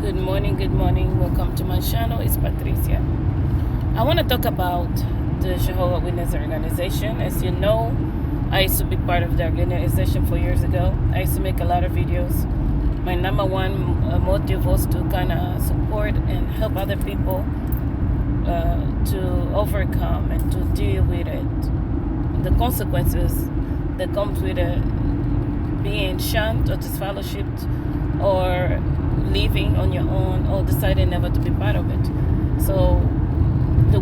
Good morning. Welcome to my channel. It's Patricia. I want to talk about the Jehovah Witness organization. As you know, I used to be part of the organization 4 years ago. I used to make a lot of videos. My number one motive was to kind of support and help other people to overcome and to deal with it, the consequences that comes with it, being shunned or disfellowshipped or leaving on your own or deciding never to be part of it. So the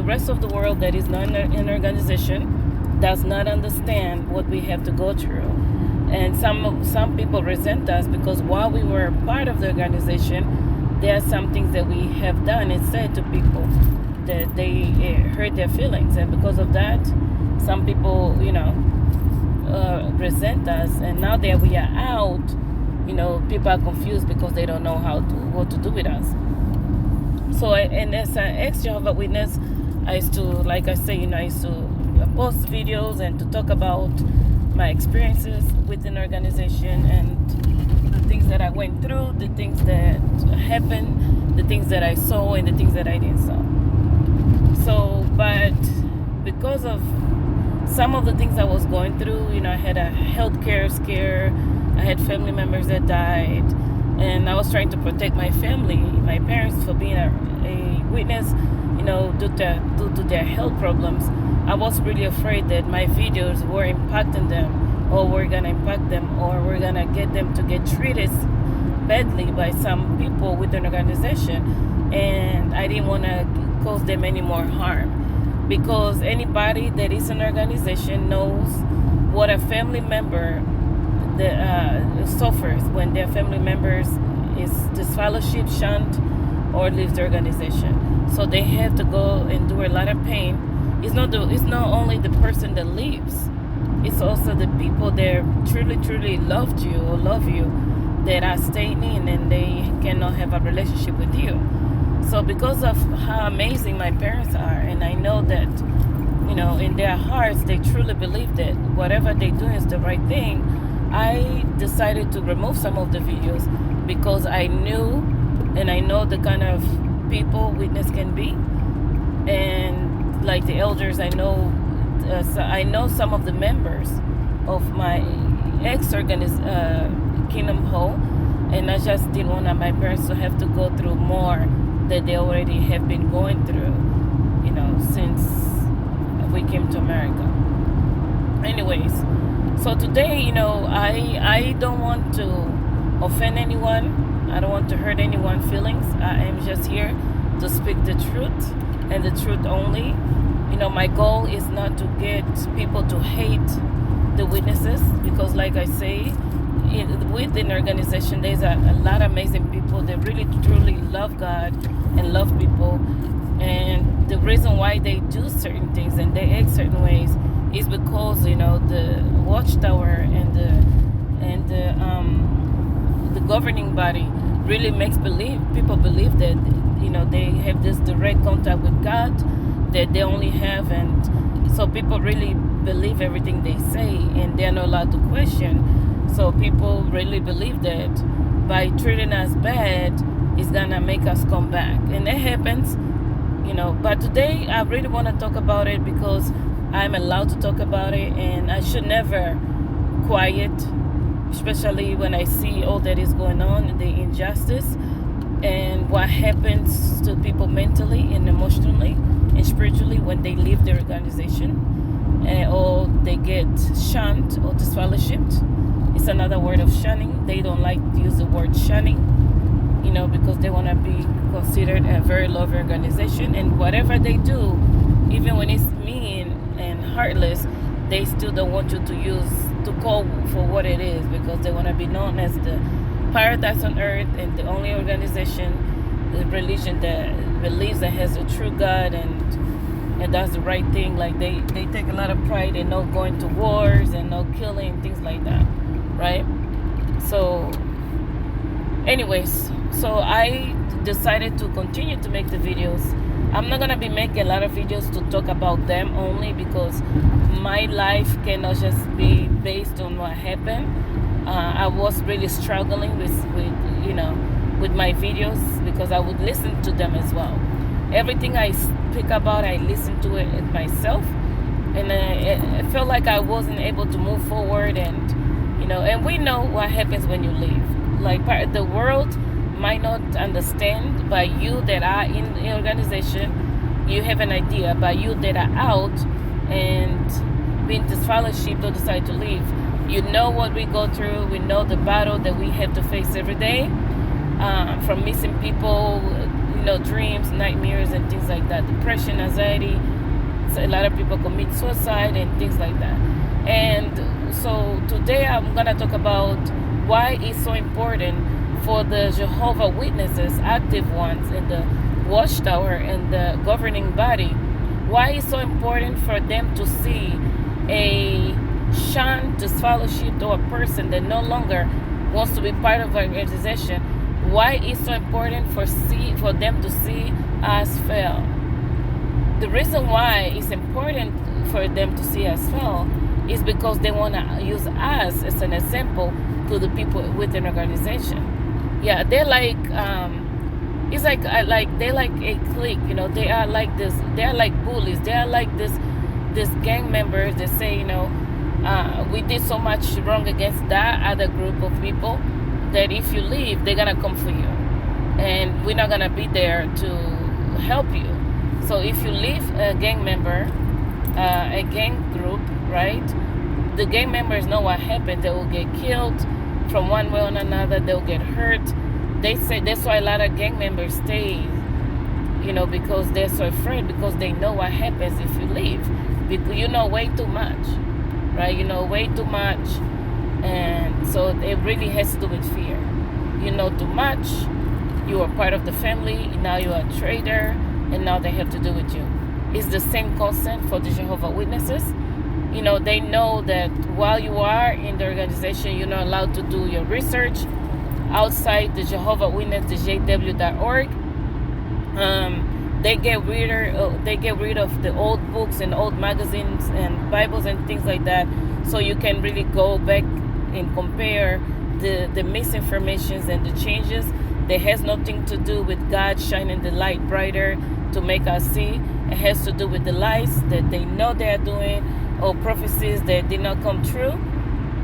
rest of the world that is not in an organization does not understand what we have to go through. And some people resent us because while we were part of the organization, there are some things that we have done and said to people that they hurt their feelings. And because of that, some people, resent us. And now that we are out, people are confused because they don't know what to do with us. So, and as an ex-Jehovah Witness, I used to, like I say, I used to post videos and to talk about my experiences within the organization and the things that I went through, the things that happened, the things that I saw, and the things that I didn't saw. So, but because of some of the things I was going through, I had a healthcare scare, I had family members that died, and I was trying to protect my family, my parents, for being a witness, due to their health problems. I was really afraid that my videos were impacting them, or were going to impact them, or were going to get them to get treated badly by some people within the organization, and I didn't want to cause them any more harm, because anybody that is in an organization knows what a family member that suffers when their family members is disfellowship, shunned, or leaves the organization. So they have to go and do a lot of pain. It's not only the person that leaves, it's also the people that truly loved you or love you that are staying in and they cannot have a relationship with you. So because of how amazing my parents are, and I know that in their hearts they truly believe that whatever they do is the right thing, I decided to remove some of the videos because I knew and I know the kind of people witness can be. And like the elders, I know some of the members of my Kingdom Hall, and I just didn't want my parents to have to go through more that they already have been going through, since we came to America. Anyways, so today, I don't want to offend anyone. I don't want to hurt anyone's feelings. I am just here to speak the truth and the truth only. My goal is not to get people to hate the witnesses, because like I say, within the organization, there's a lot of amazing people that really truly love God and love people. And the reason why they do certain things and they act certain ways is because the watchtower and the governing body really makes people believe that they have this direct contact with God that they only have, and so people really believe everything they say and they're not allowed to question. So people really believe that by treating us bad, it's gonna make us come back, and that happens. But today I really want to talk about it because I'm allowed to talk about it, and I should never quiet, especially when I see all that is going on, the injustice, and what happens to people mentally and emotionally and spiritually when they leave their organization, or they get shunned or disfellowshipped. It's another word of shunning. They don't like to use the word shunning, because they want to be considered a very loving organization, and whatever they do, even when it's mean and heartless, they still don't want you to call for what it is, because they want to be known as the paradise on earth and the only organization, the religion that believes and has a true God and does the right thing. Like they take a lot of pride in not going to wars and not killing, things like that, right? So anyways, so I decided to continue to make the videos. I'm not going to be making a lot of videos to talk about them only, because my life cannot just be based on what happened. I was really struggling with with my videos, because I would listen to them as well. Everything I speak about, I listen to it myself, and I felt like I wasn't able to move forward. And and we know what happens when you leave. Like, the world might not understand, but you that are in the organization, you have an idea. But you that are out and being disfellowshipped or decide to leave, you know what we go through. We know the battle that we have to face every day, from missing people, dreams, nightmares, and things like that. Depression, anxiety. So a lot of people commit suicide and things like that. And so today I'm gonna talk about why it's so important for the Jehova Witnesses, active ones in the Watchtower and the governing body. Why it's so important for them to see a shunned, disfellowshipped, or a person that no longer wants to be part of an organization. Why it's so important for them to see us fail. The reason why it's important for them to see us fail is because they want to use us as an example to the people within the organization. Yeah, they're like, it's like they're like a clique. They are like this. They are like bullies. They are like this gang members that say, we did so much wrong against that other group of people that if you leave, they're gonna come for you, and we're not gonna be there to help you. So if you leave a gang member, a gang group, right? The gang members know what happened. They will get killed from one way or another. They'll get hurt. They say that's why a lot of gang members stay, because they're so afraid, because they know what happens if you leave. Because you know way too much, right? You know way too much, and so it really has to do with fear. You know too much. You are part of the family. Now you are a traitor, and now they have to do with you. It's the same concept for the Jehovah's Witnesses. They know that while you are in the organization, you're not allowed to do your research outside the Jehovah's Witness, the JW.org. They get rid of the old books and old magazines and Bibles and things like that, so you can really go back and compare the misinformations and the changes that has nothing to do with God shining the light brighter to make us see. It has to do with the lies that they know they are doing, or prophecies that did not come true.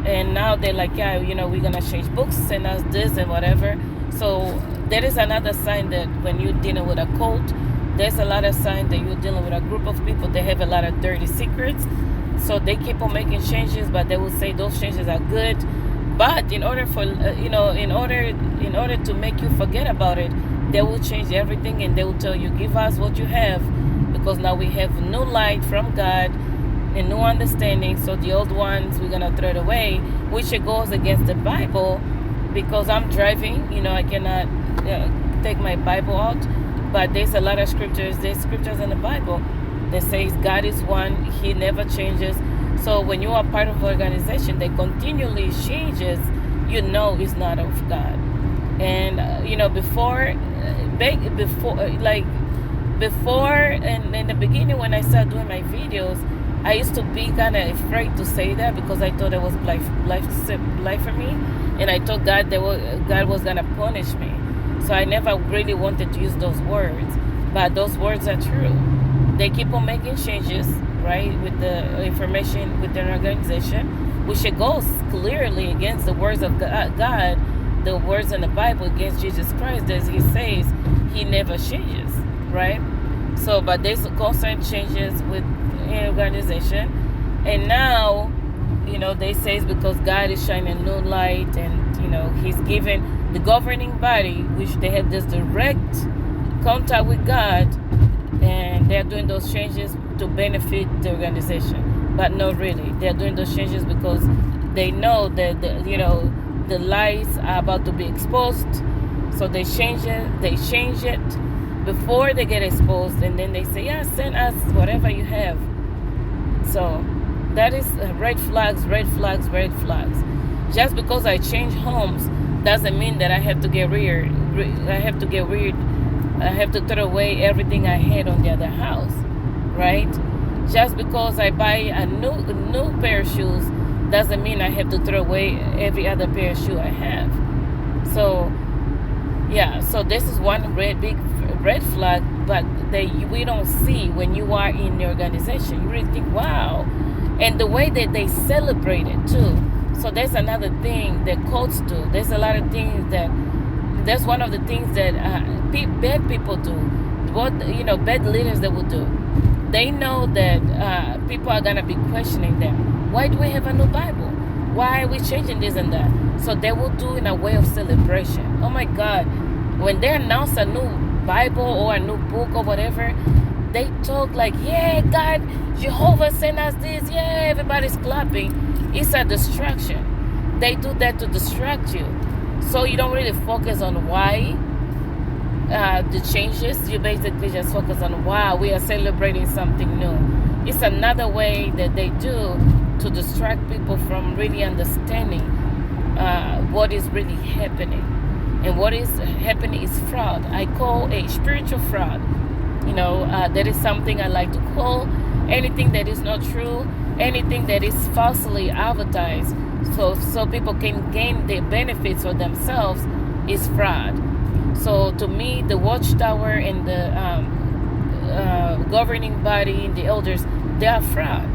And now they're like, yeah, we're gonna change books, send us this and whatever. So there is another sign that when you're dealing with a cult, there's a lot of sign that you're dealing with a group of people that have a lot of dirty secrets. So they keep on making changes, but they will say those changes are good. But in order for in order to make you forget about it, they will change everything, and they will tell you, give us what you have, because now we have new light from God and new understanding. So the old ones we're gonna throw it away, which it goes against the Bible, because I'm driving. I cannot take my Bible out, but there's a lot of scriptures. There's scriptures in the Bible that says God is one. He never changes. So when you are part of an organization that continually changes, it's not of God. And before, and in the beginning when I started doing my videos, I used to be kind of afraid to say that, because I thought it was life for me, and I thought God was gonna punish me. So I never really wanted to use those words, but those words are true. They keep on making changes, right, with the information within an organization, which it goes clearly against the words of God, the words in the Bible, against Jesus Christ, as He says He never changes, right? So, but there's constant changes with an organization, and now, they say it's because God is shining new light, and He's given the governing body, which they have this direct contact with God, and they're doing those changes to benefit the organization. But not really. They're doing those changes because they know that the lies are about to be exposed. So they change it before they get exposed, and then they say, yeah, send us whatever you have. So that is red flags. Just because I change homes doesn't mean that I have to get rid. I have to throw away everything I had on the other house, right? Just because I buy a new pair of shoes doesn't mean I have to throw away every other pair of shoes I have. So Yeah, so this is one big red flag, but we don't see when you are in the organization. You really think, wow. And the way that they celebrate it too. So there's another thing that cults do. There's a lot of things that's one of the things that bad people do. What, bad leaders that will do. They know that people are going to be questioning them. Why do we have a new Bible? Why are we changing this and that? So they will do in a way of celebration. Oh my God. When they announce a new Bible or a new book or whatever, they talk like, yeah, God, Jehova sent us this. Yeah, everybody's clapping. It's a distraction. They do that to distract you. So you don't really focus on why the changes. You basically just focus on, wow, we are celebrating something new. It's another way that they do to distract people from really understanding what is really happening. And what is happening is fraud. I call a spiritual fraud. That is something I like to call anything that is not true, anything that is falsely advertised, so people can gain the benefits for themselves, is fraud. So to me, the watchtower and the governing body and the elders, they are fraud,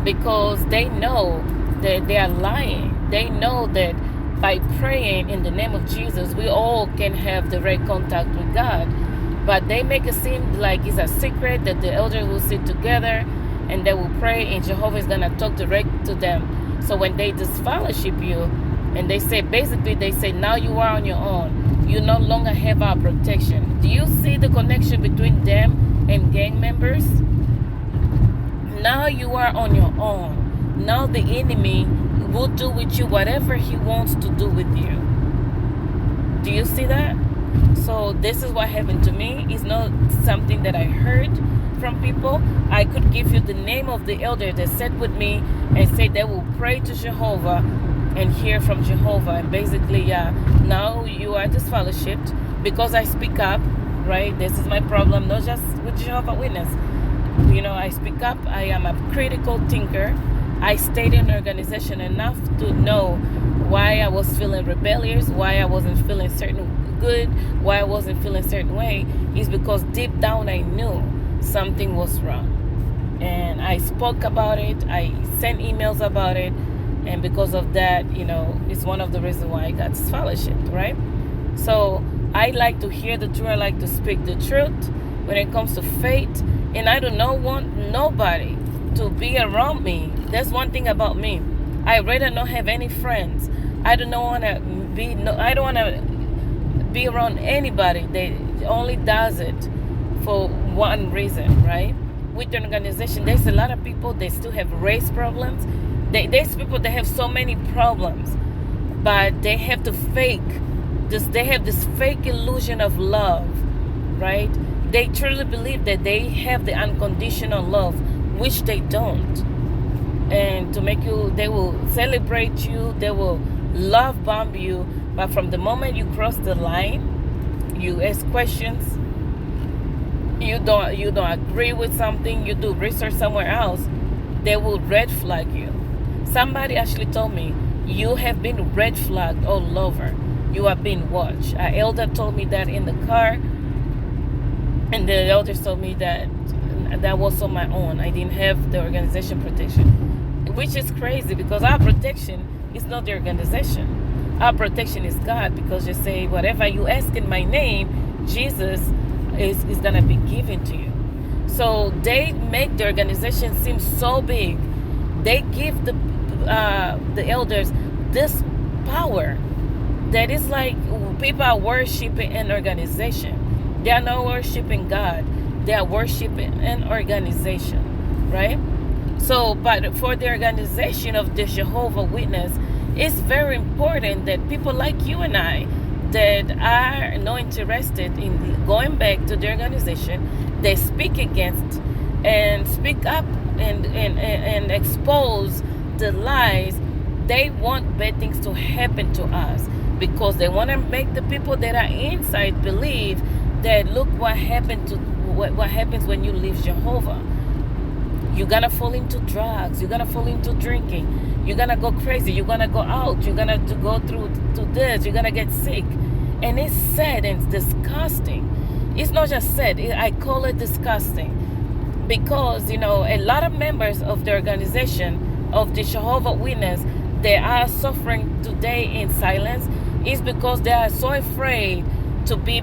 because they know that they are lying. They know that by praying in the name of Jesus, we all can have direct contact with God. But they make it seem like it's a secret, that the elders will sit together and they will pray, and Jehovah is going to talk direct to them. So when they disfellowship you, and they say, now you are on your own. You no longer have our protection. Do you see the connection between them and gang members? Now you are on your own. Now the enemy will do with you whatever he wants to do with you. Do you see that? So this is what happened to me. It's not something that I heard from people. I could give you the name of the elder that sat with me and said they will pray to Jehovah and hear from Jehovah. And basically, now you are disfellowshipped because I speak up, right? This is my problem, not just with Jehovah Witness. I speak up. I am a critical thinker. I stayed in an organization enough to know why I was feeling rebellious, why I wasn't feeling certain good, why I wasn't feeling a certain way, is because deep down I knew something was wrong. And I spoke about it. I sent emails about it. And because of that, it's one of the reasons why I got disfellowshipped, right? So I like to hear the truth. I like to speak the truth when it comes to faith. And I do not want nobody to be around me. That's one thing about me. I rather not have any friends. I don't want to be around anybody that only does it for one reason, right? With an organization, there's a lot of people that still have race problems. There's people that have so many problems, but they have to fake this. They have this fake illusion of love, right? They truly believe that they have the unconditional love, which they don't. And to make you, they will celebrate you, they will love bomb you, but from the moment you cross the line, you ask questions, you don't agree with something, you do research somewhere else, they will red flag you. Somebody actually told me, you have been red flagged all over. You are being watched. An elder told me that in the car, and the elders told me that was on my own. I didn't have the organization protection, which is crazy, because our protection is not the organization. Our protection is God, because you say, whatever you ask in my name, Jesus is going to be given to you. So they make the organization seem so big. They give the elders this power that is like people are worshiping an organization. They are not worshiping God. They are worshiping an organization, right? So, but for the organization of the Jehovah Witness, it's very important that people like you and I that are not interested in going back to the organization, they speak against and speak up and expose the lies. They want bad things to happen to us, because they want to make the people that are inside believe that look what happens when you leave Jehovah. You're gonna fall into drugs, you're gonna fall into drinking, you're gonna go crazy, you're gonna go out, you're gonna go through to this, you're gonna get sick. And it's sad and disgusting. It's not just sad, I call it disgusting. Because, a lot of members of the organization of the Jehovah Witness, they are suffering today in silence, is because they are so afraid to be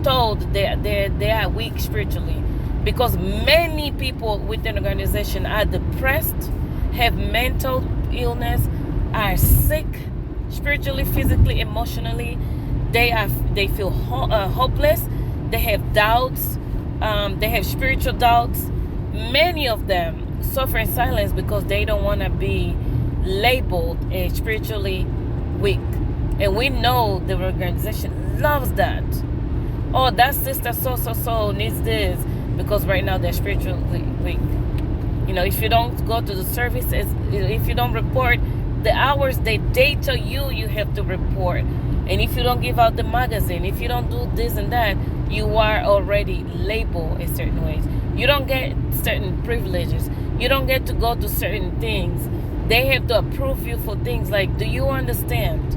told they are weak spiritually. Because many people within the organization are depressed, have mental illness, are sick spiritually, physically, emotionally. They feel hopeless. They have doubts. They have spiritual doubts. Many of them suffer in silence because they don't want to be labeled as spiritually weak. And we know the organization loves that. Oh, that sister so needs this because right now they're spiritually weak. If you don't go to the services, if you don't report the hours they tell you have to report, and if you don't give out the magazine, if you don't do this and that, you are already labeled in certain ways. You don't get certain privileges. You don't get to go to certain things. They have to approve you for things like, do you understand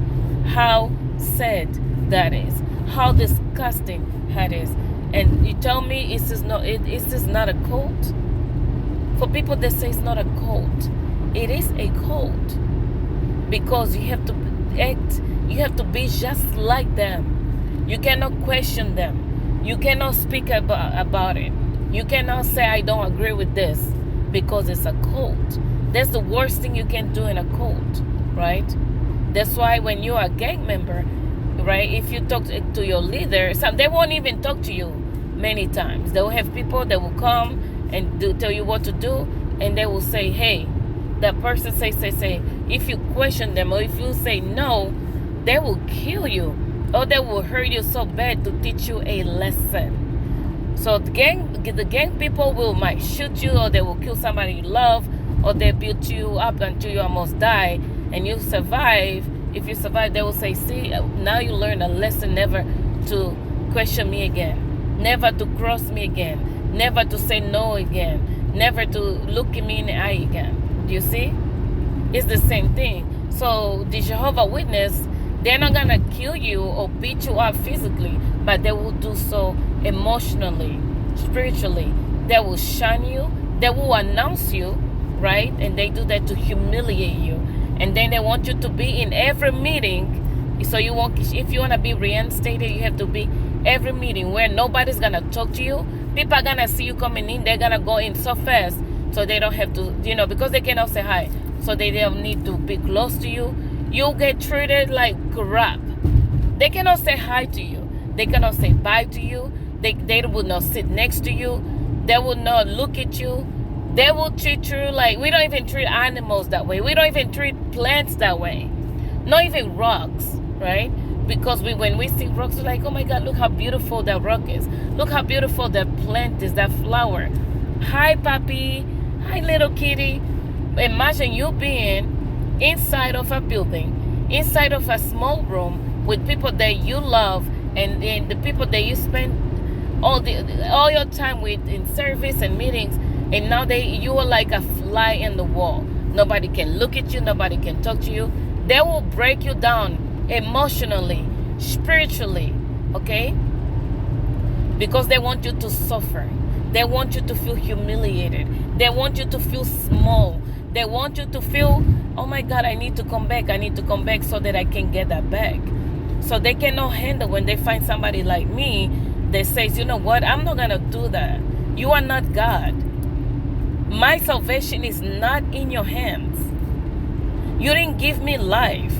how sad that is? How disgusting that is? And you tell me it's just not a cult? For people that say it's not a cult, it is a cult. Because you have to act, you have to be just like them. You cannot question them. You cannot speak about it. You cannot say, I don't agree with this, because it's a cult. That's the worst thing you can do in a cult, right? That's why when you're a gang member, right, if you talk to your leader, they won't even talk to you many times. They will have people that will come and tell you what to do, and they will say, hey, that person say. If you question them or if you say no, they will kill you, or they will hurt you so bad to teach you a lesson. So the gang people might shoot you, or they will kill somebody you love, or they beat you up until you almost die, and you survive. If you survive, they will say, see, now you learn a lesson, never to question me again, never to cross me again, never to say no again, never to look at me in the eye again. Do you see? It's the same thing. So the Jehovah Witness, they're not going to kill you or beat you up physically, but they will do so emotionally, spiritually. They will shun you. They will announce you, right? And they do that to humiliate you. And then they want you to be in every meeting. So you won't, if you want to be reinstated, you have to be every meeting where nobody's going to talk to you. People are going to see you coming in. They're going to go in so fast. So they don't have to, because they cannot say hi. So they don't need to be close to you. You'll get treated like crap. They cannot say hi to you. They cannot say bye to you. They will not sit next to you. They will not look at you. They will treat you like, we don't even treat animals that way. We don't even treat plants that way. Not even rocks, right? Because when we see rocks, we're like, oh my God, look how beautiful that rock is. Look how beautiful that plant is, that flower. Hi, puppy. Hi, little kitty. Imagine you being inside of a building, inside of a small room with people that you love, and the people that you spend all your time with in service and meetings, and now you are like a fly in the wall. Nobody can look at you. Nobody can talk to you. They will break you down emotionally, spiritually, okay? Because they want you to suffer. They want you to feel humiliated. They want you to feel small. They want you to feel, oh my God, I need to come back. I need to come back so that I can get that back. So they cannot handle when they find somebody like me that says, you know what, I'm not going to do that. You are not God. My salvation is not in your hands. You didn't give me life.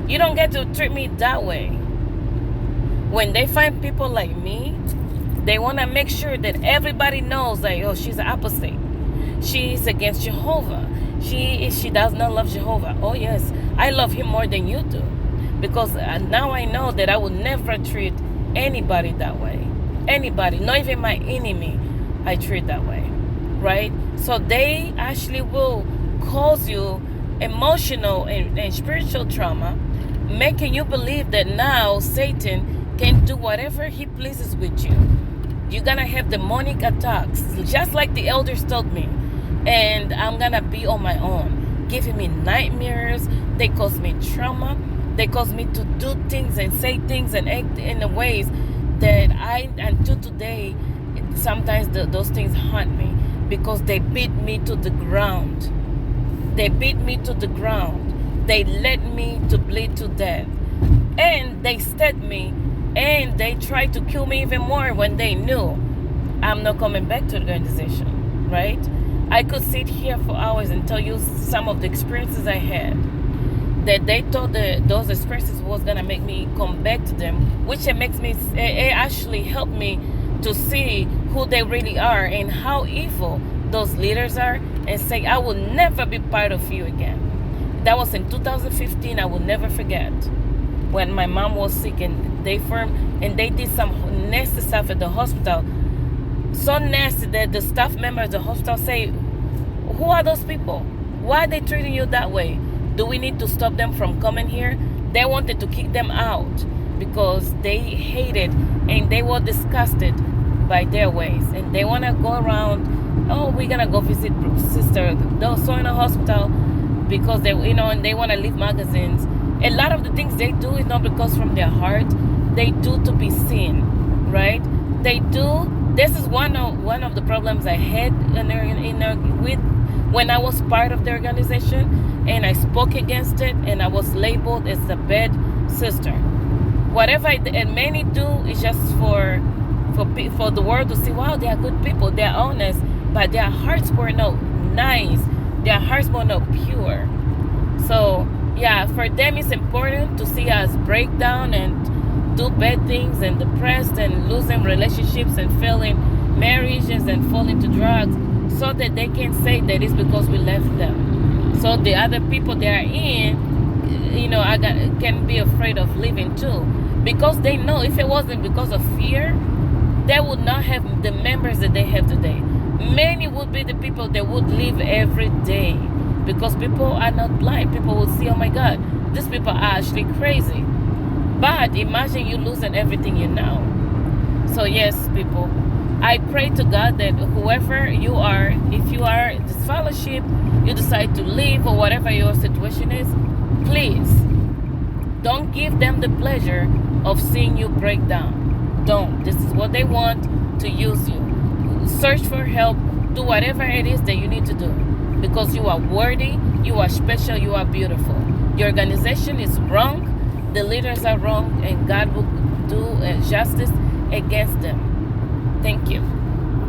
You don't get to treat me that way. When they find people like me, they want to make sure that everybody knows that, oh, she's an apostate. She's against Jehovah. She does not love Jehovah. Oh, yes, I love him more than you do. Because now I know that I will never treat anybody that way. Anybody, not even my enemy, I treat that way. Right? So they actually will cause you emotional and spiritual trauma, making you believe that now Satan can do whatever he pleases with you. You're going to have demonic attacks, just like the elders told me. And I'm going to be on my own, giving me nightmares. They cause me trauma. They cause me to do things and say things and act in the ways that until today, sometimes those things haunt me because they beat me to the ground. They beat me to the ground. They led me to bleed to death. And they stabbed me and they tried to kill me even more when they knew I'm not coming back to the organization, right? I could sit here for hours and tell you some of the experiences I had that they thought that those experiences was gonna make me come back to them, which it actually helped me to see who they really are and how evil those leaders are, and say I will never be part of you again. That was in 2015. I will never forget when my mom was sick and they did some nasty stuff at the hospital, so nasty that the staff members of the hospital say, who are those people? Why are they treating you that way? Do we need to stop them from coming here? They wanted to kick them out because they hated and they were disgusted by their ways. And they want to go around, oh, we're going to go visit sister so in a hospital because and they want to leave magazines. A lot of the things they do is not because from their heart. They do to be seen, right? They do. This is one of the problems I had when I was part of the organization, and I spoke against it, and I was labeled as a bad sister. Whatever and many do is just for the world to see, wow, they are good people, they are honest, but their hearts were not nice, their hearts were not pure. So yeah, for them it's important to see us break down and do bad things and depressed and losing relationships and failing marriages and falling to drugs, so that they can say that it's because we left them. So the other people they are in, can be afraid of leaving too, because they know if it wasn't because of fear, they would not have the members that they have today. Many would be the people that would leave every day, because people are not blind. People will see, oh my God, these people are actually crazy. But imagine you losing everything you know. So yes, people, I pray to God that whoever you are, if you are in this fellowship, you decide to leave or whatever your situation is, please don't give them the pleasure of seeing you break down. Don't. This is what they want, to use you. Search for help. Do whatever it is that you need to do, because you are worthy, you are special, you are beautiful. Your organization is wrong, the leaders are wrong, and God will do justice against them. Thank you.